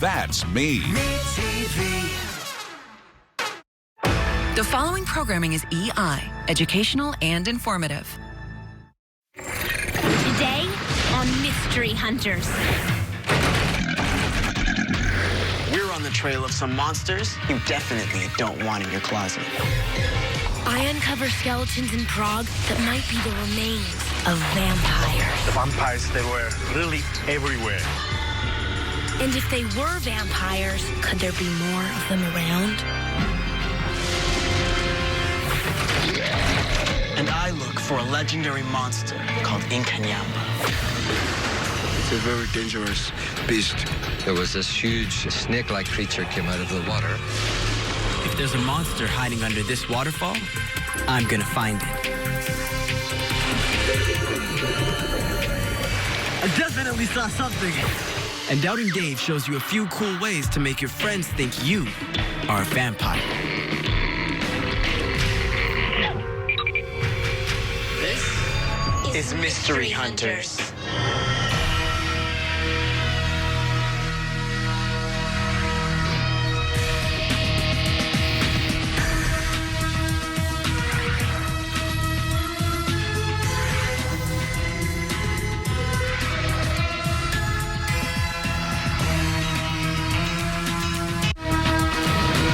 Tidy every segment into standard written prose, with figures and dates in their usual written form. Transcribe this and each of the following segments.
That's me. The following programming is EI, educational and informative. Today on Mystery Hunters. We're on the trail of some monsters you definitely don't want in your closet. I uncover skeletons in Prague that might be the remains of vampires. The vampires, they were really everywhere. And if they were vampires, could there be more of them around? And I look for a legendary monster called Inkanyamba. It's a very dangerous beast. There was this huge snake-like creature came out of the water. If there's a monster hiding under this waterfall, I'm gonna find it. I definitely saw something. And Doubting Dave shows you a few cool ways to make your friends think you are a vampire. This is Mystery Hunters.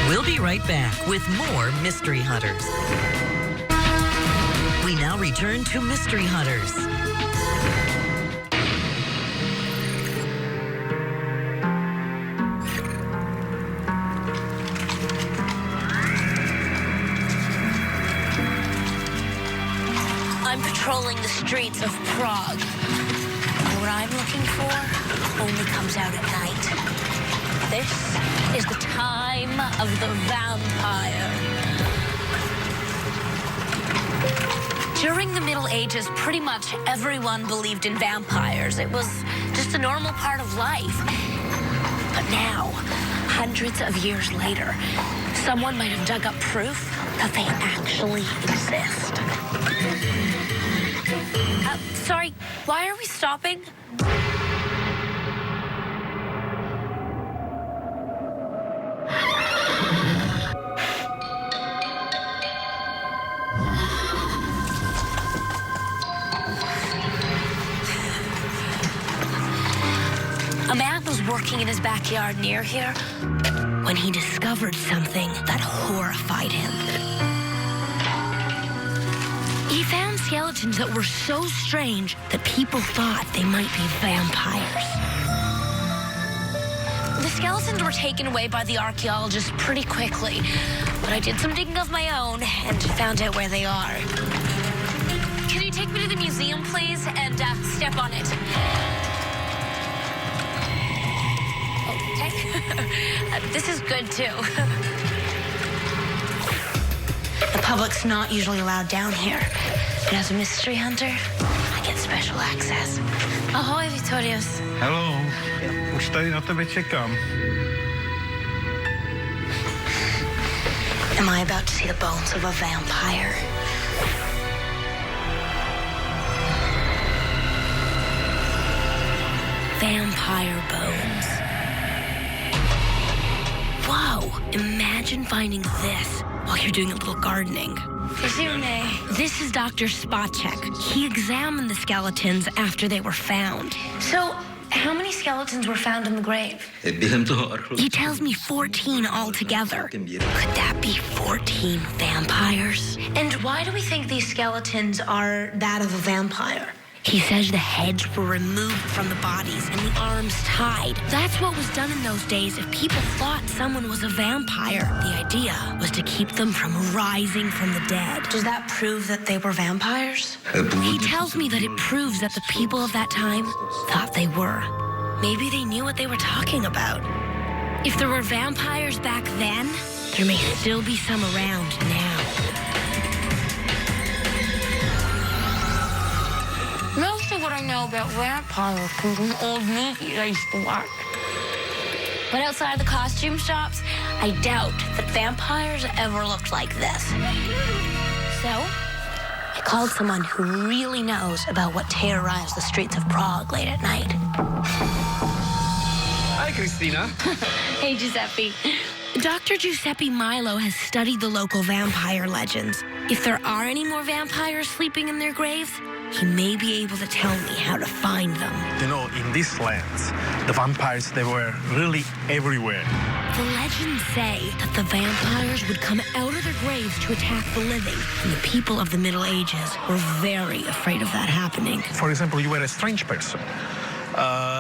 We'll be right back with more Mystery Hunters. We now return to Mystery Hunters. I'm patrolling the streets of Prague. And what I'm looking for only comes out at night. This is the time of the vampire. During the Middle Ages, pretty much everyone believed in vampires. It was just a normal part of life. But now, hundreds of years later, someone might have dug up proof that they actually exist. Sorry, why are we stopping? A man was working in his backyard near here when he discovered something that horrified him. He found skeletons that were so strange that people thought they might be vampires. The skeletons were taken away by the archaeologists pretty quickly, but I did some digging of my own and found out where they are. Can you take me to the museum, please, and step on it? This is good, too. The public's not usually allowed down here. But as a mystery hunter, I get special access. Ahoy, Vitorius. Hello. Už tady na tebe čekám. Am I about to see the bones of a vampire? Vampire bones. Whoa, imagine finding this while you're doing a little gardening. What's your name? This is Dr. Spacek. He examined the skeletons after they were found. So, how many skeletons were found in the grave? He tells me 14 altogether. Could that be 14 vampires? And why do we think these skeletons are that of a vampire? He says the heads were removed from the bodies and the arms tied. That's what was done in those days if people thought someone was a vampire. The idea was to keep them from rising from the dead. Does that prove that they were vampires? He tells me that it proves that the people of that time thought they were. Maybe they knew what they were talking about. If there were vampires back then, there may still be some around now. Most of what I know about vampires comes from old movies I used to watch. But outside the costume shops, I doubt that vampires ever looked like this. So, I called someone who really knows about what terrorized the streets of Prague late at night. Hi, Christina. Christina. Hey, Giuseppe. Dr. Giuseppe Milo has studied the local vampire legends. If there are any more vampires sleeping in their graves, he may be able to tell me how to find them. You know, in these lands, the vampires, they were really everywhere. The legends say that the vampires would come out of their graves to attack the living, and the people of the Middle Ages were very afraid of that happening. For example, you were a strange person.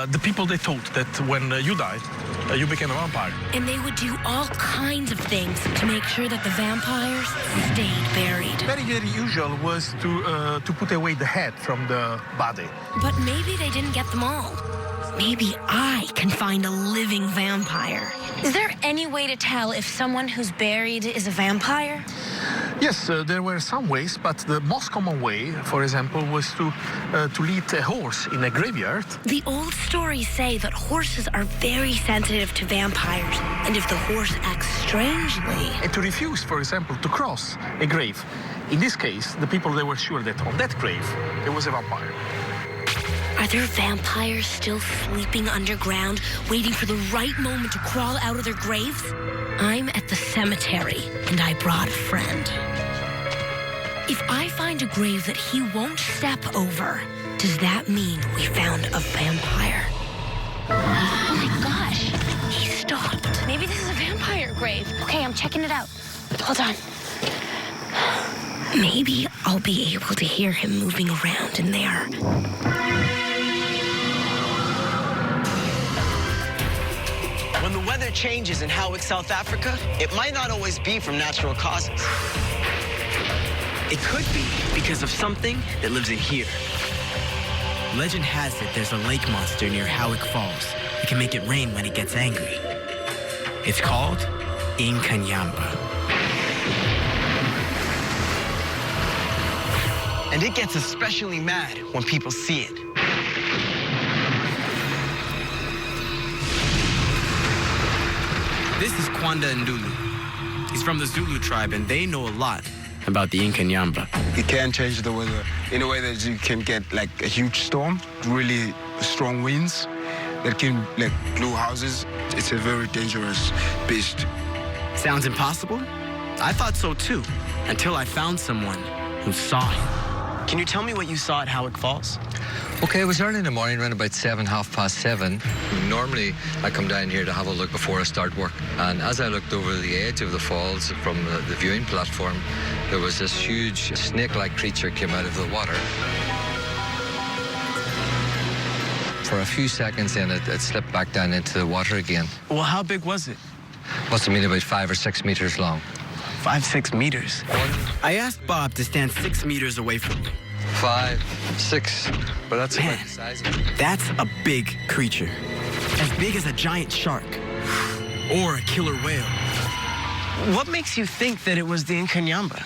The people, they thought that when you died, you became a vampire. And they would do all kinds of things to make sure that the vampires stayed buried. Very, very usual was to put away the head from the body. But maybe they didn't get them all. Maybe I can find a living vampire. Is there any way to tell if someone who's buried is a vampire? Yes, there were some ways, but the most common way, for example, was to lead a horse in a graveyard. The old stories say that horses are very sensitive to vampires, and if the horse acts strangely... And to refuse, for example, to cross a grave. In this case, the people, they were sure that on that grave, there was a vampire. Are there vampires still sleeping underground, waiting for the right moment to crawl out of their graves? I'm at the cemetery, and I brought a friend. If I find a grave that he won't step over, does that mean we found a vampire? Oh my gosh, he stopped. Maybe this is a vampire grave. Okay, I'm checking it out. Hold on. Maybe I'll be able to hear him moving around in there. When the weather changes in Howick, South Africa, it might not always be from natural causes. It could be because of something that lives in here. Legend has it there's a lake monster near Howick Falls that can make it rain when it gets angry. It's called Inkanyamba. And it gets especially mad when people see it. This is Kwanda Ndulu. He's from the Zulu tribe, and they know a lot about the Inkanyamba. It can change the weather in a way that you can get like a huge storm, really strong winds that can like blow houses. It's a very dangerous beast. Sounds impossible? I thought so too, until I found someone who saw it. Can you tell me what you saw at Howick Falls? Okay, it was early in the morning, around about 7:30. Normally, I come down here to have a look before I start work. And as I looked over the edge of the falls from the viewing platform, there was this huge snake-like creature came out of the water. For a few seconds, then it slipped back down into the water again. Well, how big was it? Must have been about 5 or 6 meters long. 5, 6 meters. I asked Bob to stand 6 meters away from me. 5, 6, but that's Man, about the size of it. That's a big creature. As big as a giant shark. Or a killer whale. What makes you think that it was the Inkanyamba?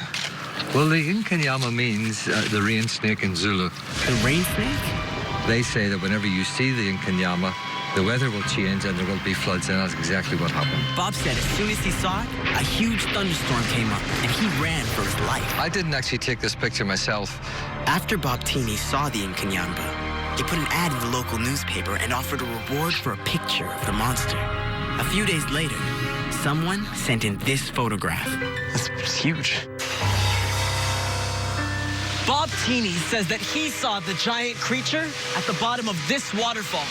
Well, the Inkanyamba means the rain snake in Zulu. The rain snake? They say that whenever you see the Inkanyamba, the weather will change and there will be floods, and that's exactly what happened. Bob said as soon as he saw it, a huge thunderstorm came up, and he ran for his life. I didn't actually take this picture myself. After Bob Teeny saw the Inkanyamba, he put an ad in the local newspaper and offered a reward for a picture of the monster. A few days later, someone sent in this photograph. It's huge. Bob Teeny says that he saw the giant creature at the bottom of this waterfall.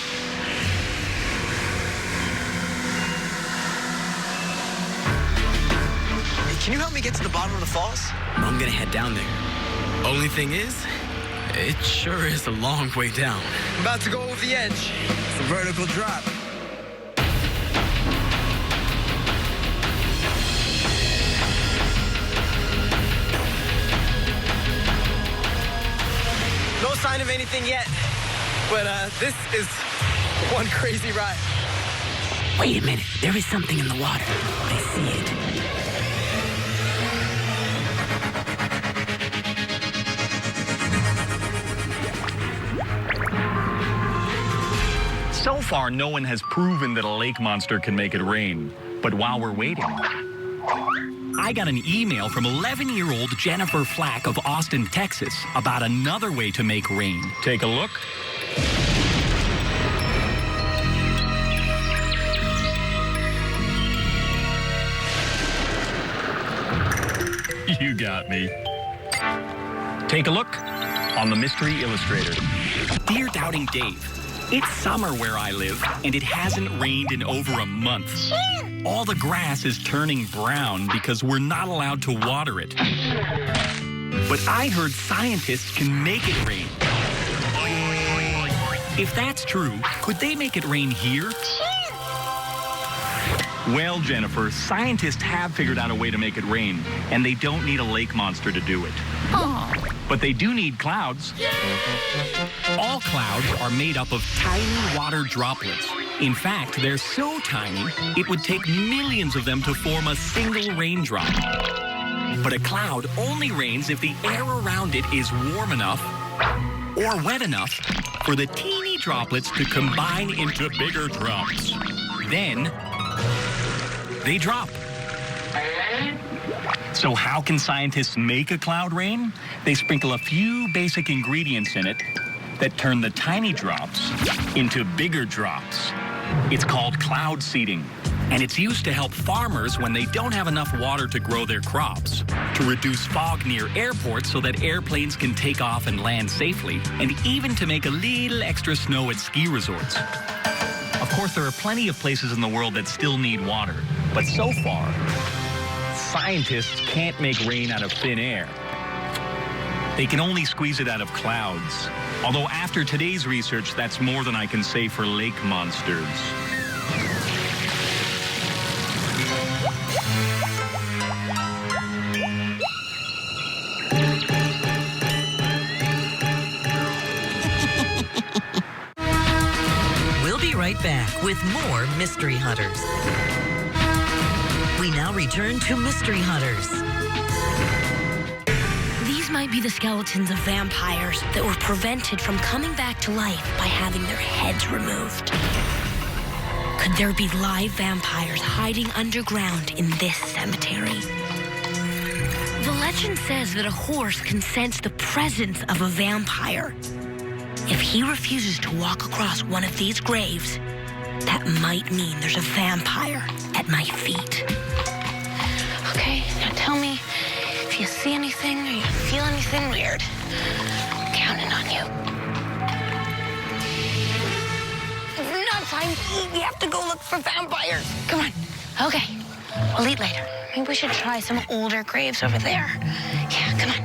Can you help me get to the bottom of the falls? I'm gonna head down there. Only thing is, it sure is a long way down. I'm about to go over the edge. It's a vertical drop. No sign of anything yet, but this is one crazy ride. Wait a minute, there is something in the water. I see it. So far, no one has proven that a lake monster can make it rain. But while we're waiting, I got an email from 11-year-old Jennifer Flack of Austin, Texas, about another way to make rain. Take a look. got me. Take a look on the Mystery Illustrator. Dear Doubting Dave, it's summer where I live, and it hasn't rained in over a month. All the grass is turning brown because we're not allowed to water it. But I heard scientists can make it rain. If that's true, could they make it rain here? Well, Jennifer, scientists have figured out a way to make it rain, and they don't need a lake monster to do it. But they do need clouds. All clouds are made up of tiny water droplets. In fact, they're so tiny, it would take millions of them to form a single raindrop. But a cloud only rains if the air around it is warm enough or wet enough for the teeny droplets to combine into bigger drops. Then, they drop. So how can scientists make a cloud rain? They sprinkle a few basic ingredients in it that turn the tiny drops into bigger drops. It's called cloud seeding, and it's used to help farmers when they don't have enough water to grow their crops, to reduce fog near airports so that airplanes can take off and land safely, and even to make a little extra snow at ski resorts. Of course, there are plenty of places in the world that still need water, but so far, scientists can't make rain out of thin air. They can only squeeze it out of clouds. Although after today's research, that's more than I can say for lake monsters. We'll be right back with more Mystery Hunters. We now return to Mystery Hunters. These might be the skeletons of vampires that were prevented from coming back to life by having their heads removed. Could there be live vampires hiding underground in this cemetery? The legend says that a horse can sense the presence of a vampire. If he refuses to walk across one of these graves, that might mean there's a vampire at my feet. Okay, now tell me if you see anything or you feel anything weird. I'm counting on you. It's not time to eat. We have to go look for vampires. Come on. Okay, we'll eat later. Maybe we should try some older graves over there. Yeah, come on.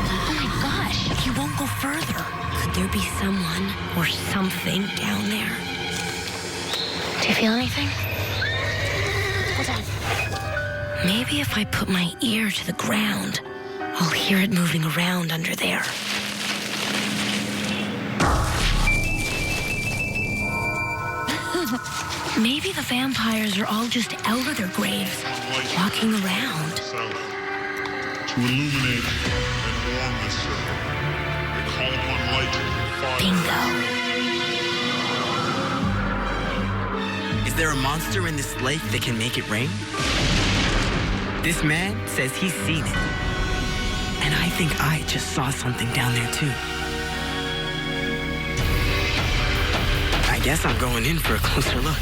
Oh my gosh, you won't go further. Could there be someone or something down there? Do you feel anything? Hold on. Maybe if I put my ear to the ground, I'll hear it moving around under there. Maybe the vampires are all just out of their graves, walking around. To illuminate and warm this circle, they call upon light and fire. Bingo. Is there a monster in this lake that can make it rain? This man says he's seen it. And I think I just saw something down there too. I guess I'm going in for a closer look.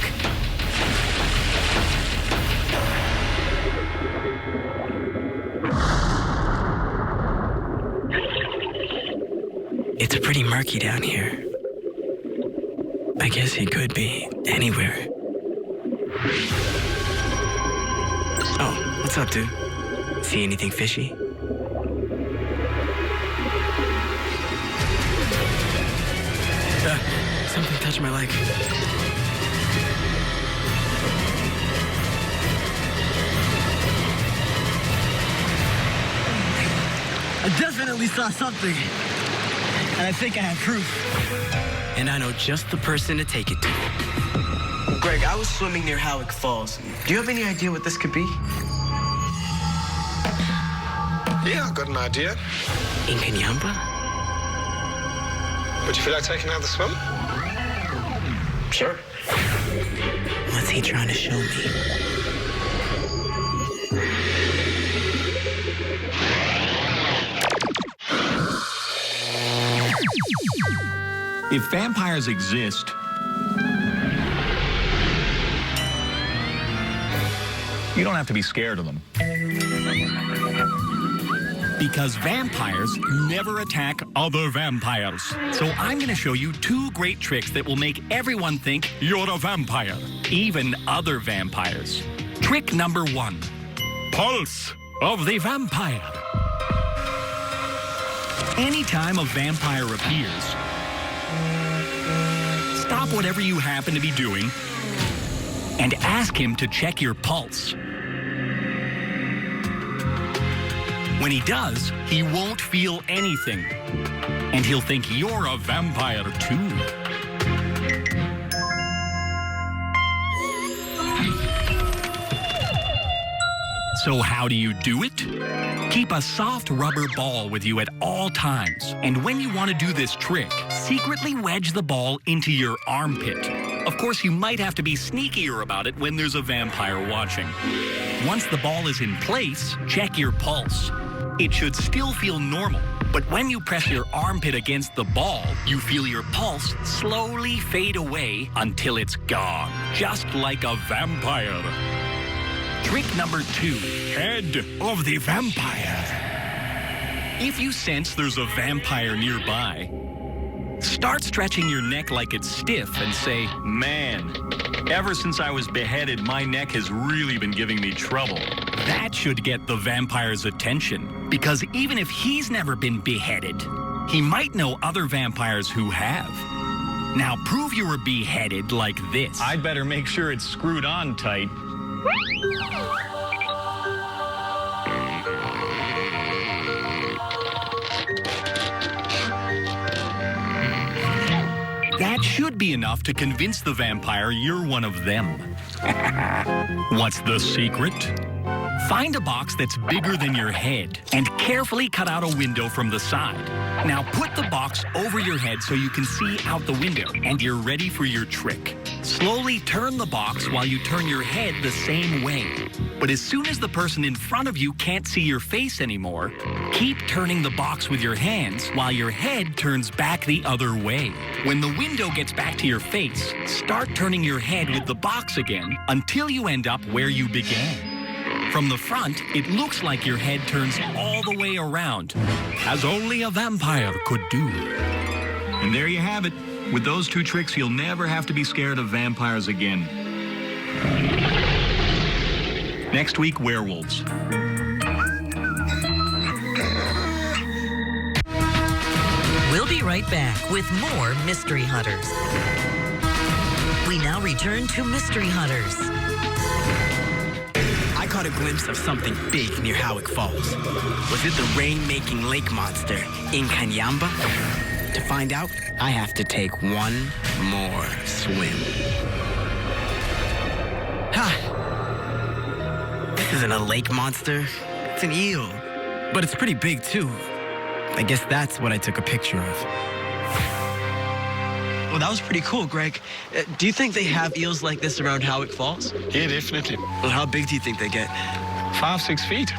It's pretty murky down here. I guess he could be anywhere. Oh, what's up, dude? See anything fishy? Something touched my leg. I definitely saw something. And I think I have proof. And I know just the person to take it to. Greg, I was swimming near Howick Falls. Do you have any idea what this could be? Yeah, I've got an idea. Inkanyamba? Would you feel like taking another swim? Sure. What's he trying to show me? If vampires exist, You don't have to be scared of them. Because vampires never attack other vampires. So I'm going to show you 2 great tricks that will make everyone think you're a vampire, even other vampires. Trick number 1. Pulse of the vampire. Anytime a vampire appears, stop whatever you happen to be doing and ask him to check your pulse. When he does, he won't feel anything, and he'll think you're a vampire too. So how do you do it? Keep a soft rubber ball with you at all times, and when you want to do this trick, secretly wedge the ball into your armpit. Of course, you might have to be sneakier about it when there's a vampire watching. Once the ball is in place, check your pulse. It should still feel normal, but when you press your armpit against the ball, you feel your pulse slowly fade away until it's gone, just like a vampire. Trick number 2, head of the vampire. If you sense there's a vampire nearby, start stretching your neck like it's stiff and say, "Man, ever since I was beheaded, my neck has really been giving me trouble." That should get the vampire's attention, because even if he's never been beheaded, he might know other vampires who have. Now prove you were beheaded like this. I'd better make sure it's screwed on tight. That should be enough to convince the vampire you're one of them. What's the secret? Find a box that's bigger than your head and carefully cut out a window from the side. Now put the box over your head so you can see out the window, and you're ready for your trick. Slowly turn the box while you turn your head the same way. But as soon as the person in front of you can't see your face anymore, keep turning the box with your hands while your head turns back the other way. When the window gets back to your face, start turning your head with the box again until you end up where you began. From the front, it looks like your head turns all the way around, as only a vampire could do. And there you have it. With those 2 tricks, you'll never have to be scared of vampires again. Next week, werewolves. We'll be right back with more Mystery Hunters. We now return to Mystery Hunters. I caught a glimpse of something big near Howick Falls. Was it the rain-making lake monster, Inkanyamba? To find out, I have to take one more swim. This isn't a lake monster. It's an eel. But it's pretty big, too. I guess that's what I took a picture of. Well, that was pretty cool, Greg. Do you think they have eels like this around Howick Falls? Yeah, definitely. Well, how big do you think they get? 5-6 feet.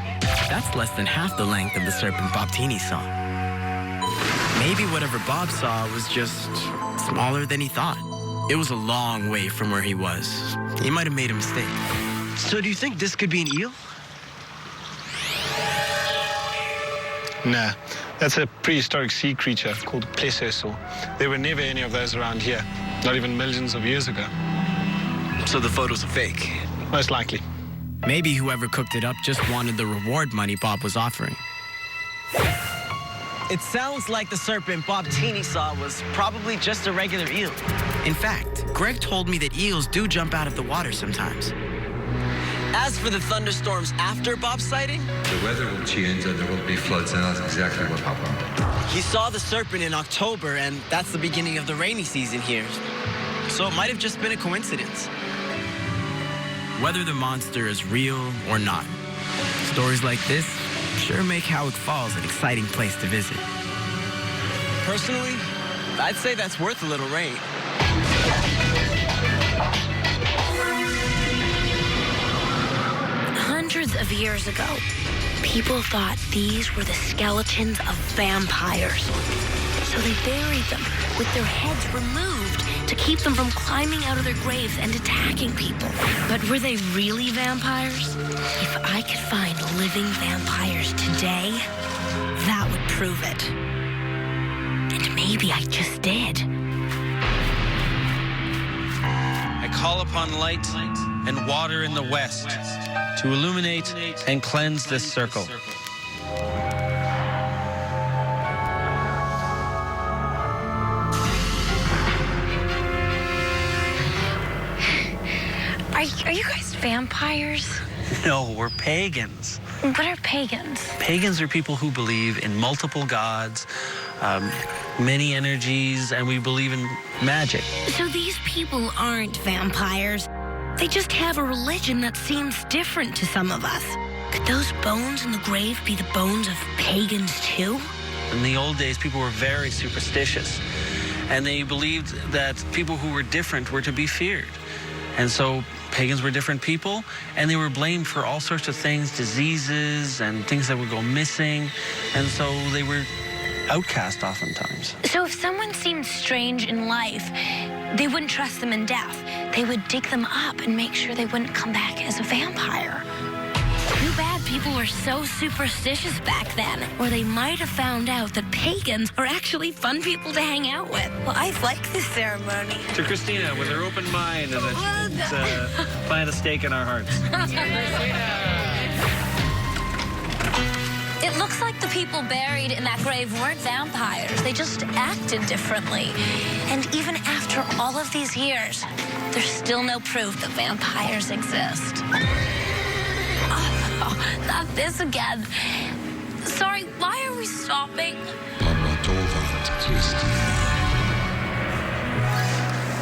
That's less than half the length of the serpent Bob Teeny saw. Maybe whatever Bob saw was just smaller than he thought. It was a long way from where he was. He might have made a mistake. So do you think this could be an eel? Nah, that's a prehistoric sea creature called a plesiosaur. There were never any of those around here, not even millions of years ago. So the photos are fake? Most likely. Maybe whoever cooked it up just wanted the reward money Bob was offering. It sounds like the serpent Bob Teeny saw was probably just a regular eel. In fact, Greg told me that eels do jump out of the water sometimes. As for the thunderstorms after Bob's sighting, The weather will change and there will be floods, and that's exactly what happened. he saw the serpent in October, and that's the beginning of the rainy season here. So it might have just been a coincidence. Whether the monster is real or not, stories like this sure make Howick Falls an exciting place to visit. Personally, I'd say that's worth a little rain. Hundreds of years ago, people thought these were the skeletons of vampires. So they buried them with their heads removed to keep them from climbing out of their graves and attacking people. But were they really vampires? If I could find living vampires today, that would prove it. And maybe I just did. I call upon light and water in the west to illuminate and cleanse this circle. Are you guys vampires? No, we're pagans. What are pagans? Pagans are people who believe in multiple gods, many energies, and we believe in magic. So these people aren't vampires. They just have a religion that seems different to some of us. Could those bones in the grave be the bones of pagans too? In the old days, people were very superstitious, and they believed that people who were different were to be feared. And so pagans were different people, and they were blamed for all sorts of things, diseases and things that would go missing. And so they were outcast oftentimes. So if someone seemed strange in life, they wouldn't trust them in death. They would dig them up and make sure they wouldn't come back as a vampire. Too bad people were so superstitious back then, or they might have found out that pagans are actually fun people to hang out with. Well, I like this ceremony. To Christina, with her open mind, and plant a stake in our hearts. It looks like the people buried in that grave weren't vampires. They just acted differently. And even after all of these years, there's still no proof that vampires exist. Oh, not this again. Sorry, why are we stopping?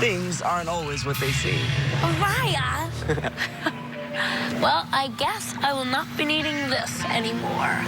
Things aren't always what they seem. Araya! Well, I guess I will not be needing this anymore.